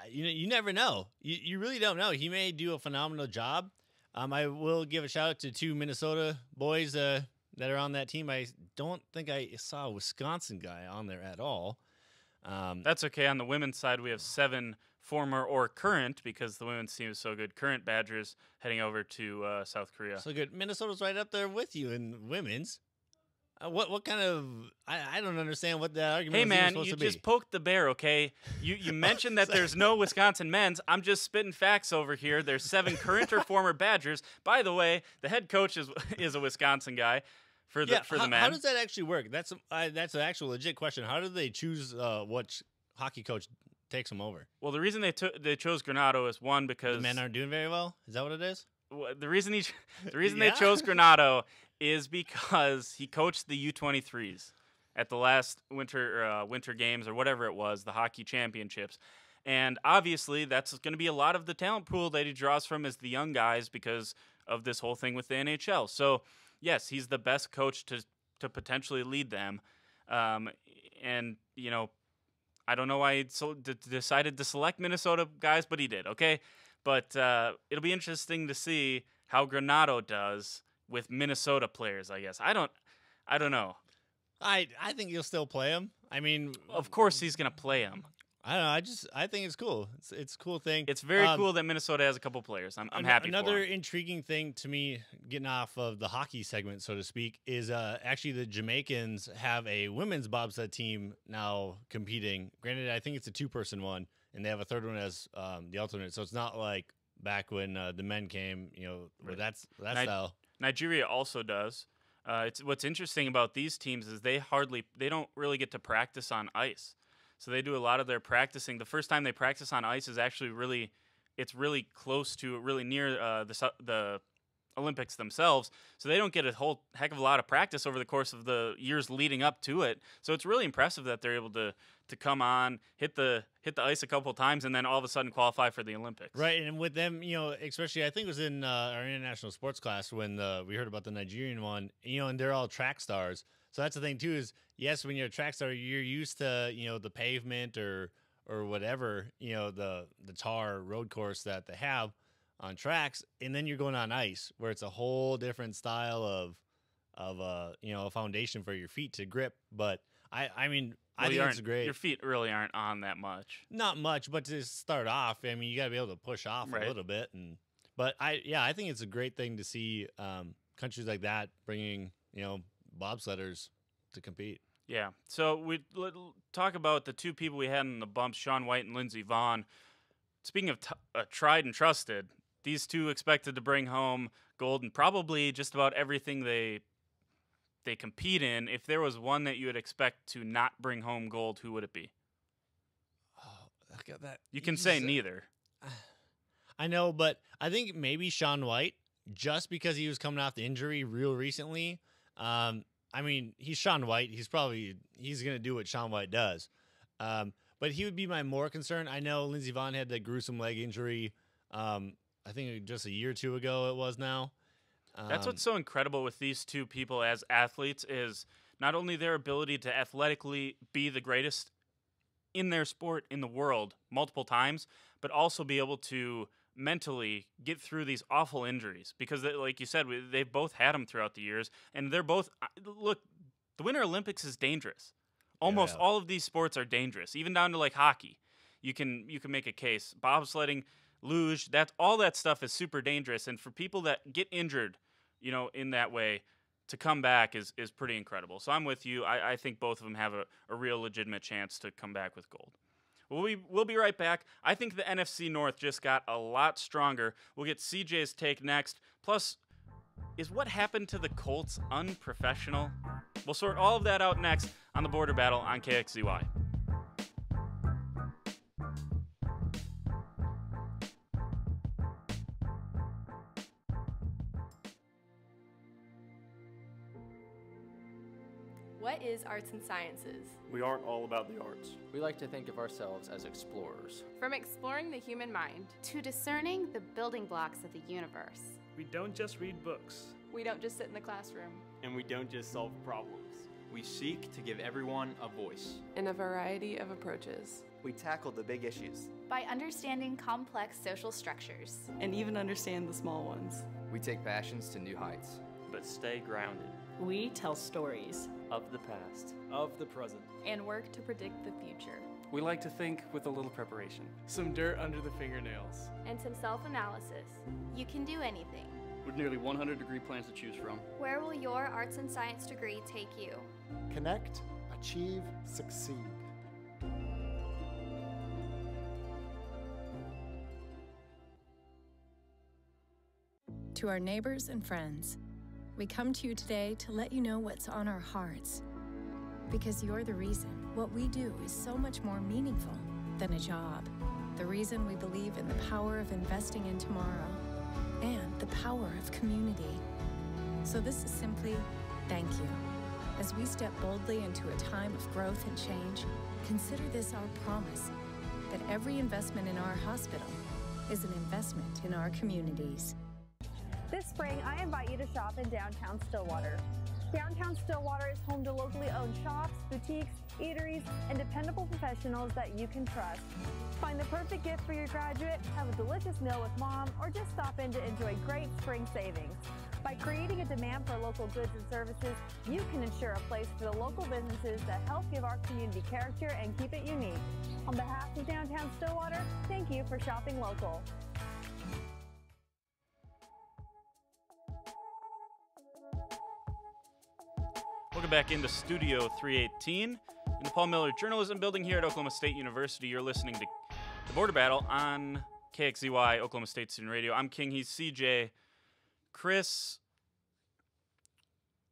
you never know. You really don't know. He may do a phenomenal job. I will give a shout out to 2 Minnesota boys that are on that team. I don't think I saw a Wisconsin guy on there at all. That's okay. On the women's side, we have 7 former or current, because the women's team is so good, current Badgers heading over to South Korea. So good. Minnesota's right up there with you in women's. What kind of I don't understand what that argument is supposed to be. Hey man, you just poked the bear, okay? You mentioned that there's no Wisconsin men's. I'm just spitting facts over here. There's 7 current or former Badgers. By the way, the head coach is a Wisconsin guy for the men. How does that actually work? That's an actual legit question. How do they choose what hockey coach takes them over? Well, the reason they chose Granato is one because the men aren't doing very well. Is that what it is? The reason they chose Granato is because he coached the U23s at the last winter games or whatever it was, the hockey championships. And obviously that's going to be a lot of the talent pool that he draws from is the young guys because of this whole thing with the NHL. So, yes, he's the best coach to potentially lead them. And, I don't know why he decided to select Minnesota guys, but he did, okay? But it'll be interesting to see how Granato does with Minnesota players, I guess. I don't know. I think you'll still play him. I mean, of course he's gonna play him. I don't know. I think it's cool. It's a cool thing. It's very cool that Minnesota has a couple players. I'm happy. Another intriguing thing to me, getting off of the hockey segment, so to speak, is actually the Jamaicans have a women's bobsled team now competing. Granted, I think it's a 2-person one, and they have a third one as the alternate. So it's not like back when the men came, where that's style. Nigeria also does. It's what's interesting about these teams is they don't really get to practice on ice. So they do a lot of their practicing. The first time they practice on ice is actually really close to, really near the Olympics themselves. So they don't get a whole heck of a lot of practice over the course of the years leading up to it. So it's really impressive that they're able to come on, hit the ice a couple of times, and then all of a sudden qualify for the Olympics. Right, and with them, especially I think it was in our international sports class when we heard about the Nigerian one, and they're all track stars. So that's the thing too is, yes, when you're a track star, you're used to, the pavement or whatever, the tar road course that they have. on tracks, and then you're going on ice where it's a whole different style of a foundation for your feet to grip. But I mean, I think it's great. Your feet really aren't on that much. Not much, but to start off, I mean, you got to be able to push off a little bit. But I think it's a great thing to see countries like that bringing, bobsledders to compete. Yeah. So we talk about the two people we had in the bumps, Shaun White and Lindsey Vonn. Speaking of tried and trusted, these two expected to bring home gold in probably just about everything they compete in. If there was one that you would expect to not bring home gold, who would it be? Oh, look at that. You can say neither. I know, but I think maybe Shaun White, just because he was coming off the injury real recently. I mean, he's Shaun White. He's going to do what Shaun White does. But he would be my more concern. I know Lindsey Vonn had the gruesome leg injury, I think just a year or two ago it was now. That's what's so incredible with these two people as athletes is not only their ability to athletically be the greatest in their sport in the world multiple times, but also be able to mentally get through these awful injuries. Because, like you said, they've both had them throughout the years, and they're both look. The Winter Olympics is dangerous. Almost all of these sports are dangerous, even down to like hockey. You can make a case. Bobsledding, luge, all that stuff is super dangerous. And for people that get injured, in that way, to come back is pretty incredible. So I'm with you. I think both of them have a real legitimate chance to come back with gold. We'll be right back. I think the NFC North just got a lot stronger. We'll get CJ's take next. Plus, is what happened to the Colts unprofessional? We'll sort all of that out next on the Border Battle on KXZY. What is arts and sciences? We aren't all about the arts. We like to think of ourselves as explorers. From exploring the human mind to discerning the building blocks of the universe. We don't just read books. We don't just sit in the classroom. And we don't just solve problems. We seek to give everyone a voice. In a variety of approaches. We tackle the big issues. By understanding complex social structures. And even understand the small ones. We take passions to new heights. But stay grounded. We tell stories. Of the past. Of the present. And work to predict the future. We like to think with a little preparation. Some dirt under the fingernails. And some self-analysis. You can do anything. With nearly 100 degree plans to choose from. Where will your arts and science degree take you? Connect, achieve, succeed. To our neighbors and friends, we come to you today to let you know what's on our hearts. Because you're the reason what we do is so much more meaningful than a job. The reason we believe in the power of investing in tomorrow and the power of community. So this is simply thank you. As we step boldly into a time of growth and change, consider this our promise that every investment in our hospital is an investment in our communities. This spring, I invite you to shop in downtown Stillwater. Downtown Stillwater is home to locally owned shops, boutiques, eateries, and dependable professionals that you can trust. Find the perfect gift for your graduate, have a delicious meal with mom, or just stop in to enjoy great spring savings. By creating a demand for local goods and services, you can ensure a place for the local businesses that help give our community character and keep it unique. On behalf of Downtown Stillwater, thank you for shopping local. Welcome back into Studio 318 in the Paul Miller Journalism Building here at Oklahoma State University. You're listening to The Border Battle on KXZY, Oklahoma State Student Radio. I'm King, he's CJ. Chris,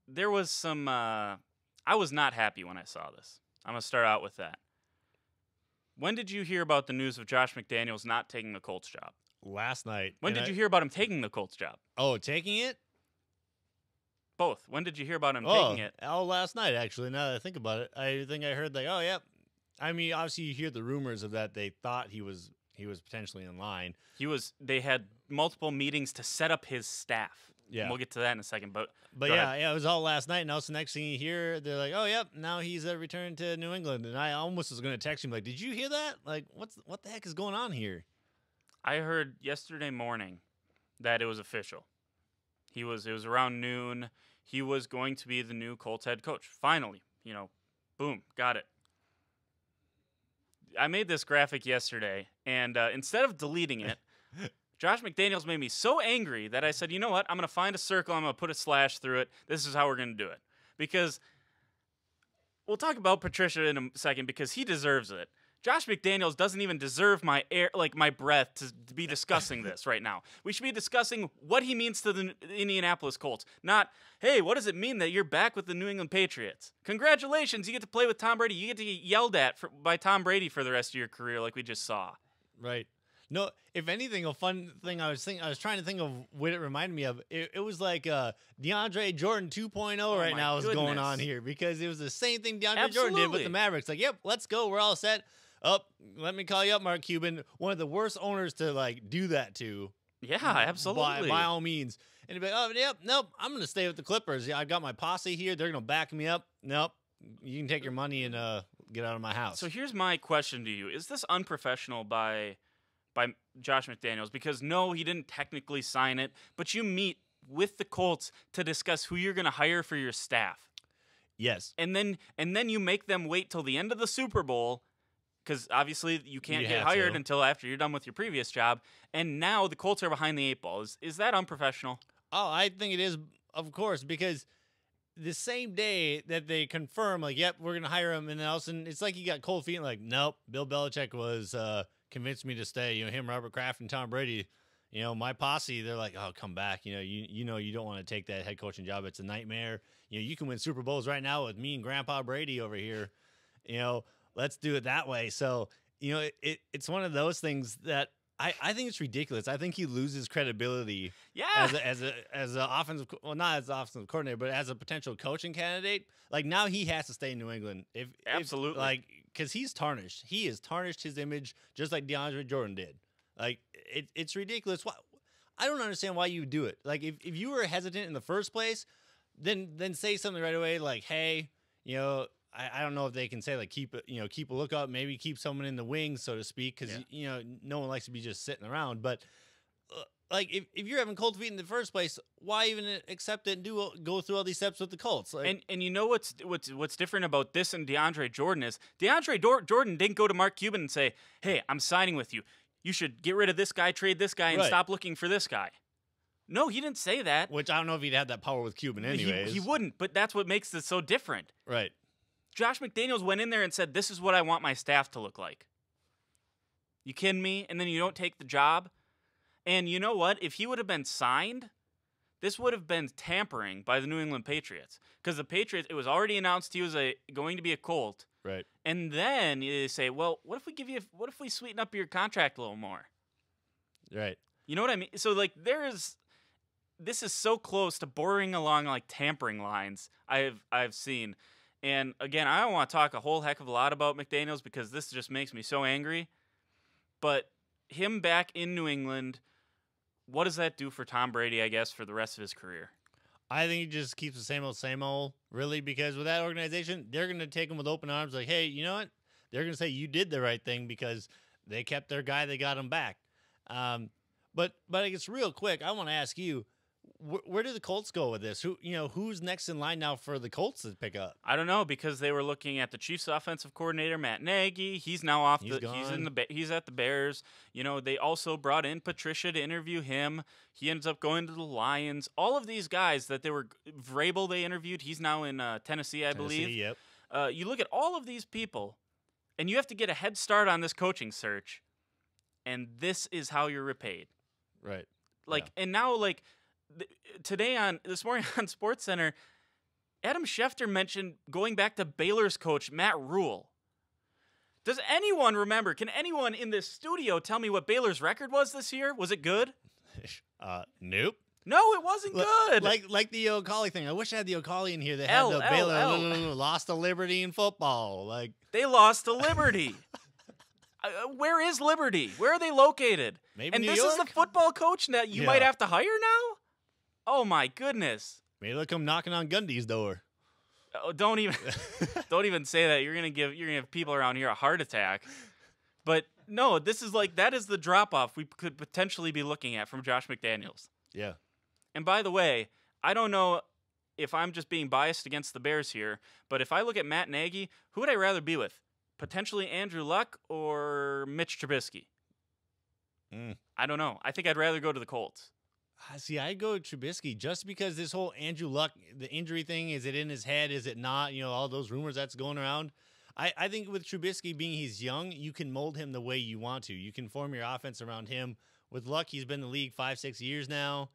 there was some, I was not happy when I saw this. I'm going to start out with that. When did you hear about the news of Josh McDaniels not taking the Colts job? Last night. When did you hear about him taking the Colts job? Oh, taking it? Both. When did you hear about him taking it? Oh, last night, actually, now that I think about it. I think I heard, oh, yep. I mean, obviously, you hear the rumors of that. They thought he was potentially in line. They had multiple meetings to set up his staff. Yeah. And we'll get to that in a second. But yeah, it was all last night. And also, next thing you hear, they're like, oh, yep, now he's returned to New England. And I almost was going to text him, like, did you hear that? Like, what the heck is going on here? I heard yesterday morning that it was official. It was around noon. He was going to be the new Colts head coach. Finally, boom, got it. I made this graphic yesterday, and instead of deleting it, Josh McDaniels made me so angry that I said, you know what? I'm going to find a circle. I'm going to put a slash through it. This is how we're going to do it. Because we'll talk about Patricia in a second because he deserves it. Josh McDaniels doesn't even deserve my my breath to be discussing this right now. We should be discussing what he means to the Indianapolis Colts, not, hey, what does it mean that you're back with the New England Patriots? Congratulations, you get to play with Tom Brady. You get to get yelled at by Tom Brady for the rest of your career like we just saw. Right. No, if anything, a fun thing I was trying to think of what it reminded me of. It was like DeAndre Jordan 2.0 right now is going on here because it was the same thing DeAndre Jordan did with the Mavericks. Like, yep, let's go. We're all set. Let me call you up, Mark Cuban. One of the worst owners to do that to. Yeah, absolutely. By all means. And he'd be like, oh, yep, nope, I'm going to stay with the Clippers. Yeah, I've got my posse here. They're going to back me up. Nope, you can take your money and get out of my house. So here's my question to you. Is this unprofessional by Josh McDaniels? Because no, he didn't technically sign it, but you meet with the Colts to discuss who you're going to hire for your staff. Yes. And then you make them wait till the end of the Super Bowl because obviously you can't get hired until after you're done with your previous job. And now the Colts are behind the 8 ball. Is that unprofessional? Oh, I think it is, of course, because the same day that they confirm, like, yep, we're going to hire him, and then all of a sudden it's like you got cold feet and like, nope, Bill Belichick was convinced me to stay. Him, Robert Kraft, and Tom Brady, my posse, they're like, oh, come back. You don't want to take that head coaching job. It's a nightmare. You can win Super Bowls right now with me and Grandpa Brady over here. Let's do it that way. So, it's one of those things that I think it's ridiculous. I think he loses credibility as a offensive, well, not as an offensive coordinator, but as a potential coaching candidate. Like, now he has to stay in New England. Absolutely. Because he's tarnished. He has tarnished his image just like DeAndre Jordan did. Like, it's ridiculous. I don't understand why you do it. Like, if you were hesitant in the first place, then say something right away like, hey, I don't know if they can say like keep a lookout, maybe keep someone in the wings, so to speak, because no one likes to be just sitting around. But like if you're having cold feet in the first place, why even accept it and go through all these steps with the Colts? Like, and you know what's different about this and DeAndre Jordan is DeAndre Jordan didn't go to Mark Cuban and say, hey, I'm signing with you. You should get rid of this guy, trade this guy, and stop looking for this guy. No, he didn't say that. Which I don't know if he'd have that power with Cuban anyways. He wouldn't, but that's what makes this so different. Right. Josh McDaniels went in there and said, this is what I want my staff to look like. You kidding me? And then you don't take the job? And you know what? If he would have been signed, this would have been tampering by the New England Patriots. Because the Patriots, it was already announced he was going to be a Colt. Right. And then they say, well, what if we sweeten up your contract a little more? Right. You know what I mean? So, like, this is so close to bordering along, like, tampering lines I've seen. And, again, I don't want to talk a whole heck of a lot about McDaniels because this just makes me so angry. But him back in New England, what does that do for Tom Brady, I guess, for the rest of his career? I think he just keeps the same old, really, because with that organization, they're going to take him with open arms like, hey, you know what? They're going to say you did the right thing because they kept their guy, they got him back. But I guess real quick, I want to ask you, where do the Colts go with this? Who's next in line now for the Colts to pick up? I don't know because they were looking at the Chiefs' offensive coordinator Matt Nagy. He's now off. He's at the Bears. They also brought in Patricia to interview him. He ends up going to the Lions. All of these guys that they were Vrabel they interviewed. He's now in Tennessee, I believe. Yep. You look at all of these people, and you have to get a head start on this coaching search, and this is how you're repaid. Right. And now this morning on SportsCenter, Adam Schefter mentioned going back to Baylor's coach Matt Rule. Does anyone remember? Can anyone in this studio tell me what Baylor's record was this year? Was it good? Nope. No, it wasn't good. Like the O'Colly thing. I wish I had the O'Colly in here that had the Baylor lost to Liberty in football. Like they lost to Liberty. Where is Liberty? Where are they located? Maybe New York? Is the football coach that you might have to hire now? Oh my goodness! Maybe they'll come knocking on Gundy's door. Oh, don't even say that. You're gonna give people around here a heart attack. But no, this is like that is the drop off we could potentially be looking at from Josh McDaniels. Yeah. And by the way, I don't know if I'm just being biased against the Bears here, but if I look at Matt Nagy, who would I rather be with? Potentially Andrew Luck or Mitch Trubisky? I don't know. I think I'd rather go to the Colts. See, I'd go Trubisky just because this whole Andrew Luck, the injury thing, is it in his head? Is it not? All those rumors that's going around. I think with Trubisky being he's young, you can mold him the way you want to. You can form your offense around him. With Luck, he's been in the league 5-6 years now.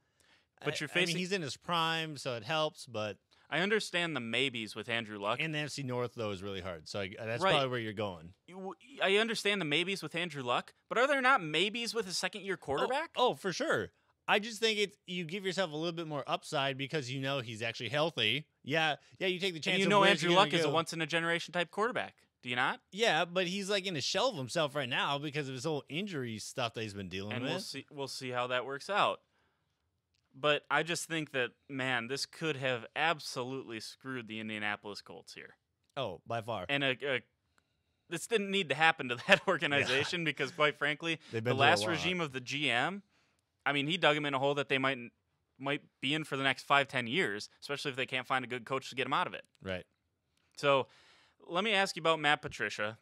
But you're facing. He's in his prime, so it helps. But I understand the maybes with Andrew Luck. And the NFC North though is really hard. So that's right. probably where you're going. I understand the maybes with Andrew Luck, but are there not maybes with a second-year quarterback? Oh, for sure. I just think you give yourself a little bit more upside because he's actually healthy. Yeah, you take the chance. And Andrew Luck is a once-in-a-generation type quarterback. Do you not? Yeah, but he's like in a shell of himself right now because of his whole injury stuff that he's been dealing with. And we'll see how that works out. But I just think that, man, this could have absolutely screwed the Indianapolis Colts here. Oh, by far. And this didn't need to happen to that organization because, quite frankly, the last regime of the GM, I mean, he dug him in a hole that they might be in for the next 5-10 years, especially if they can't find a good coach to get him out of it. Right. So let me ask you about Matt Patricia.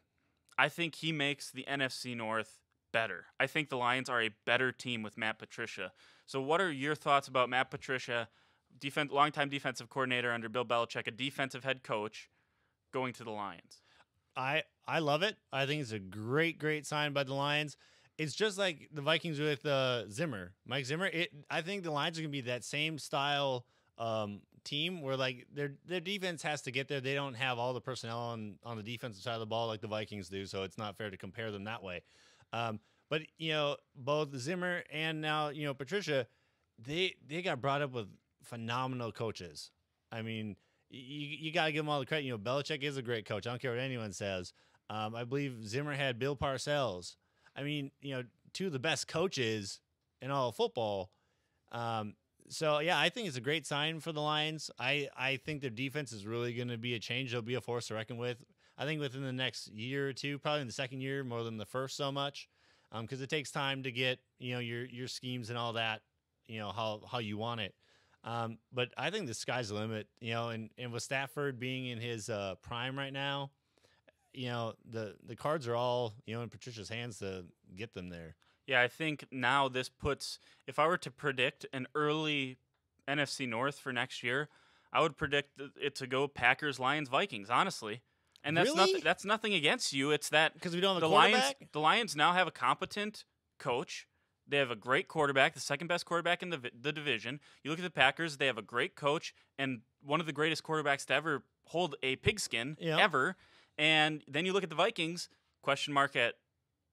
I think he makes the NFC North better. I think the Lions are a better team with Matt Patricia. So what are your thoughts about Matt Patricia, longtime defensive coordinator under Bill Belichick, a defensive head coach, going to the Lions? I love it. I think it's a great sign by the Lions. It's just like the Vikings with Zimmer, Mike Zimmer. I think the Lions are going to be that same style team where like their defense has to get there. They don't have all the personnel on the defensive side of the ball like the Vikings do, so it's not fair to compare them that way. But both Zimmer and now Patricia, they got brought up with phenomenal coaches. I mean, you got to give them all the credit. Belichick is a great coach. I don't care what anyone says. I believe Zimmer had Bill Parcells. I mean, two of the best coaches in all of football. So yeah, I think it's a great sign for the Lions. I think their defense is really going to be a change. They'll be a force to reckon with. I think within the next year or two, probably in the second year more than the first so much, because it takes time to get your schemes and all that, how you want it. But I think the sky's the limit. And with Stafford being in his prime right now, the cards are all in Patricia's hands to get them there. Yeah, I think now this puts. If I were to predict an early NFC North for next year, I would predict it to go Packers, Lions, Vikings. Honestly. And that's really? That's nothing against you. It's that because we don't have a quarterback. The Lions now have a competent coach. They have a great quarterback, the second best quarterback in the division. You look at the Packers; they have a great coach and one of the greatest quarterbacks to ever hold a pigskin ever. And then you look at the Vikings. Question mark at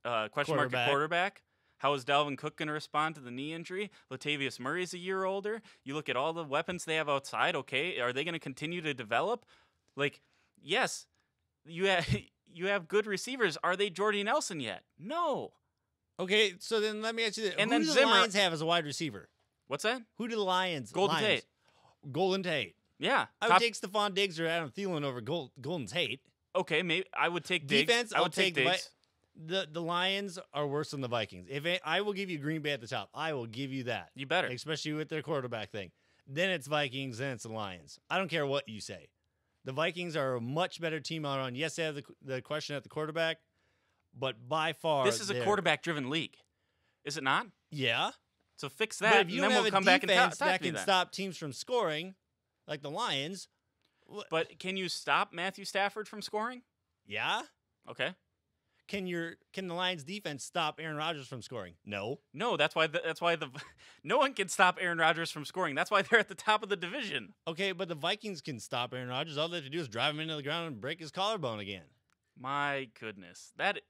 quarterback. How is Dalvin Cook going to respond to the knee injury? Latavius Murray's a year older. You look at all the weapons they have outside. Okay, are they going to continue to develop? Like, yes. You have good receivers. Are they Jordy Nelson yet? No. Okay, so then let me ask you this. And who then do Zimmer, the Lions have as a wide receiver? What's that? Who do the Lions? Golden Tate. Golden Tate. Yeah. I would take Stephon Diggs or Adam Thielen over Golden Tate. Okay, maybe I would take Diggs. Defense, I would take Diggs. The Lions are worse than the Vikings. I will give you Green Bay at the top. I will give you that. You better. Especially with their quarterback thing. Then it's Vikings, then it's the Lions. I don't care what you say. The Vikings are a much better team all around. Yes, they have the question at the quarterback, but by far this is a quarterback-driven league, is it not? Yeah. So fix that, but if you and then have we'll a come back and talk that to me can then. stop teams from scoring, like the Lions. But can you stop Matthew Stafford from scoring? Yeah. Okay. Can the Lions defense stop Aaron Rodgers from scoring? No. No, that's why no one can stop Aaron Rodgers from scoring. That's why they're at the top of the division. Okay, but the Vikings can stop Aaron Rodgers. All they have to do is drive him into the ground and break his collarbone again. My goodness. That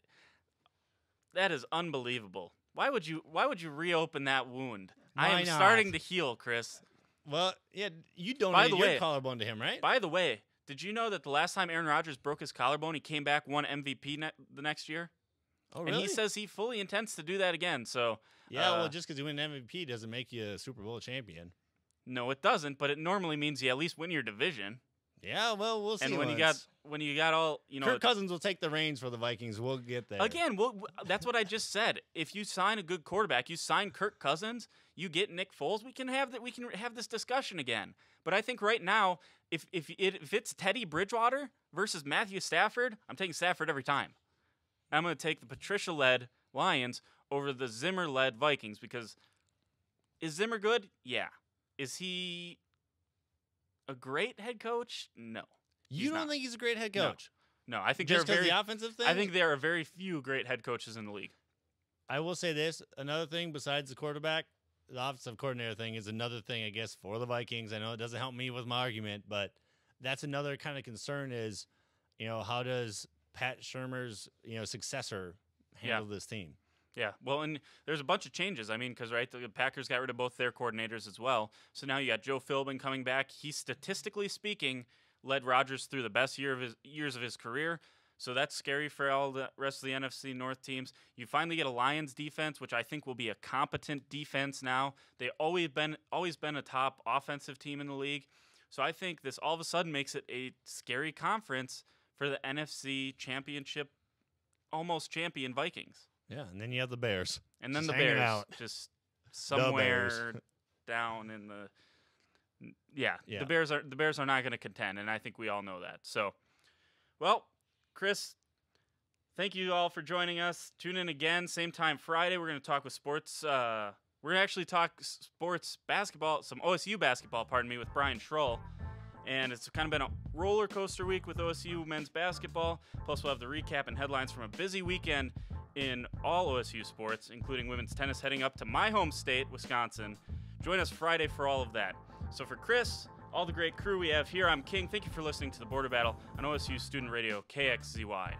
is unbelievable. Why would you reopen that wound? I am starting to heal, Chris. Well, yeah, you donated your collarbone to him, right? By the way, did you know that the last time Aaron Rodgers broke his collarbone, he came back, won MVP the next year? Oh, really? And he says he fully intends to do that again. So yeah, well, just because you win an MVP doesn't make you a Super Bowl champion. No, it doesn't. But it normally means you at least win your division. Yeah, well, we'll see. And when when you got all, Kirk Cousins will take the reins for the Vikings. We'll get there. Again, that's what I just said. If you sign a good quarterback, you sign Kirk Cousins, you get Nick Foles, we can have this discussion again. But I think right now, if it's Teddy Bridgewater versus Matthew Stafford, I'm taking Stafford every time. I'm going to take the Patricia-led Lions over the Zimmer-led Vikings because is Zimmer good? Yeah. Is he a great head coach? No. You don't think he's a great head coach? No, I think just they're the offensive thing. I think there are very few great head coaches in the league. I will say this: another thing besides the quarterback, the offensive coordinator thing is another thing, I guess, for the Vikings. I know it doesn't help me with my argument, but that's another kind of concern: is how does Pat Shurmur's successor handle this team? Yeah, well, and there's a bunch of changes. I mean, because the Packers got rid of both their coordinators as well. So now you got Joe Philbin coming back. He, statistically speaking, led Rodgers through the best years of his career. So that's scary for all the rest of the NFC North teams. You finally get a Lions defense, which I think will be a competent defense now. They've always been a top offensive team in the league. So I think this all of a sudden makes it a scary conference for the NFC Championship, almost champion Vikings. Yeah, and then you have the Bears. And then the Bears just somewhere down in the The Bears are not going to contend, and I think we all know that. So, well, Chris, thank you all for joining us. Tune in again, same time Friday. We're going to talk with sports. We're going to actually talk sports basketball, some OSU basketball, with Brian Schroll. And it's kind of been a roller coaster week with OSU men's basketball. Plus, we'll have the recap and headlines from a busy weekend in all OSU sports, including women's tennis heading up to my home state, Wisconsin. Join us Friday for all of that. So for Chris, all the great crew we have here, I'm King. Thank you for listening to the Border Battle on OSU Student Radio, KXZY.